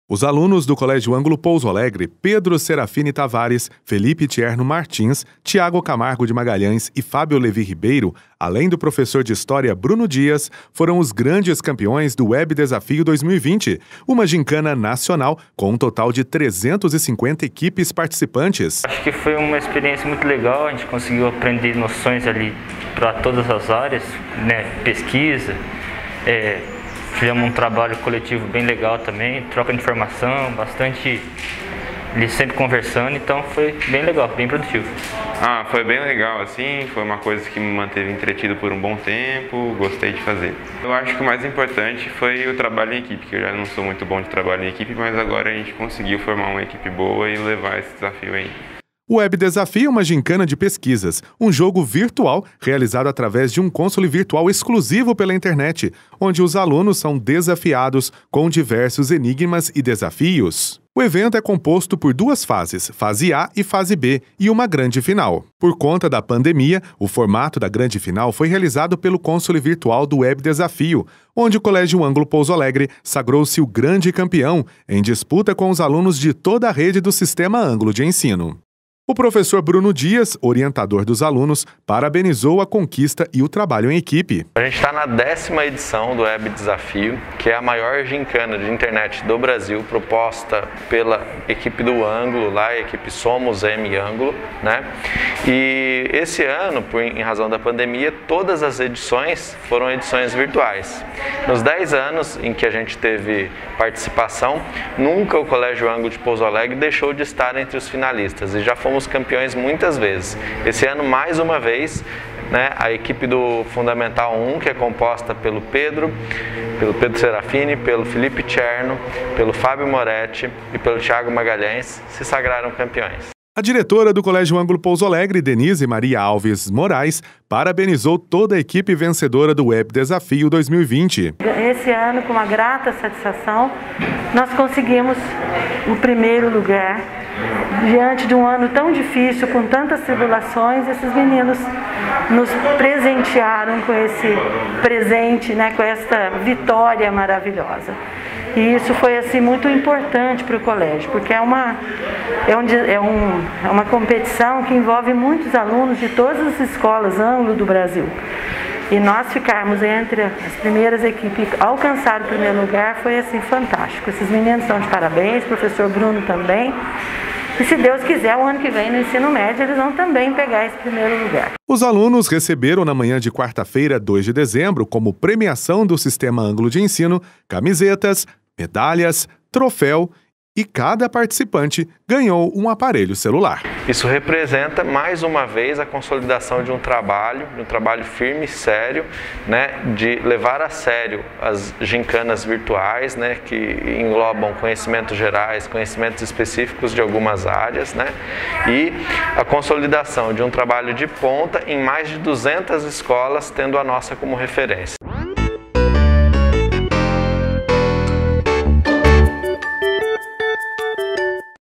Os alunos do Colégio Ângulo Pouso Alegre, Pedro Serafini Tavares, Felipe Tierno Martins, Tiago Camargo de Magalhães e Fábio Levi Ribeiro, além do professor de História Bruno Dias, foram os grandes campeões do Web Desafio 2020, uma gincana nacional com um total de 350 equipes participantes. Acho que foi uma experiência muito legal, a gente conseguiu aprender noções ali para todas as áreas, né? Pesquisa, fizemos um trabalho coletivo bem legal também, troca de informação, bastante, eles sempre conversando, então foi bem legal, bem produtivo. Foi bem legal, assim, foi uma coisa que me manteve entretido por um bom tempo, gostei de fazer. Eu acho que o mais importante foi o trabalho em equipe, que eu já não sou muito bom de trabalho em equipe, mas agora a gente conseguiu formar uma equipe boa e levar esse desafio aí. O Web Desafio é uma gincana de pesquisas, um jogo virtual realizado através de um console virtual exclusivo pela internet, onde os alunos são desafiados com diversos enigmas e desafios. O evento é composto por duas fases, fase A e fase B, e uma grande final. Por conta da pandemia, o formato da grande final foi realizado pelo console virtual do Web Desafio, onde o Colégio Ângulo Pouso Alegre sagrou-se o grande campeão, em disputa com os alunos de toda a rede do Sistema Ângulo de Ensino. O professor Bruno Dias, orientador dos alunos, parabenizou a conquista e o trabalho em equipe. A gente está na 10ª edição do Web Desafio, que é a maior gincana de internet do Brasil, proposta pela equipe do Ângulo, lá a equipe Somos M Ângulo, né? E esse ano, em razão da pandemia, todas as edições foram edições virtuais. Nos 10 anos em que a gente teve participação, nunca o Colégio Ângulo de Pouso Alegre deixou de estar entre os finalistas e já fomos campeões muitas vezes. Esse ano, mais uma vez, né, a equipe do Fundamental 1, que é composta pelo Pedro Serafini, pelo Felipe Tierno, pelo Fábio Moretti e pelo Tiago Magalhães, se sagraram campeões. A diretora do Colégio Ângulo Pouso Alegre, Denise Maria Alves Moraes, parabenizou toda a equipe vencedora do Web Desafio 2020. Esse ano, com uma grata satisfação, nós conseguimos o primeiro lugar. Diante de um ano tão difícil, com tantas tribulações, esses meninos nos presentearam com esse presente, né, com esta vitória maravilhosa. E isso foi assim muito importante para o colégio, porque é uma competição que envolve muitos alunos de todas as escolas Ângulo do Brasil. E nós ficarmos entre as primeiras equipes, alcançar o primeiro lugar, foi assim fantástico. Esses meninos estão de parabéns, o professor Bruno também. E se Deus quiser, o ano que vem no ensino médio, eles vão também pegar esse primeiro lugar. Os alunos receberam na manhã de quarta-feira, 2 de dezembro, como premiação do Sistema Ângulo de Ensino, camisetas, medalhas, troféu e cada participante ganhou um aparelho celular. Isso representa, mais uma vez, a consolidação de um trabalho firme e sério, né, de levar a sério as gincanas virtuais, né, que englobam conhecimentos gerais, conhecimentos específicos de algumas áreas, né, e a consolidação de um trabalho de ponta em mais de 200 escolas, tendo a nossa como referência.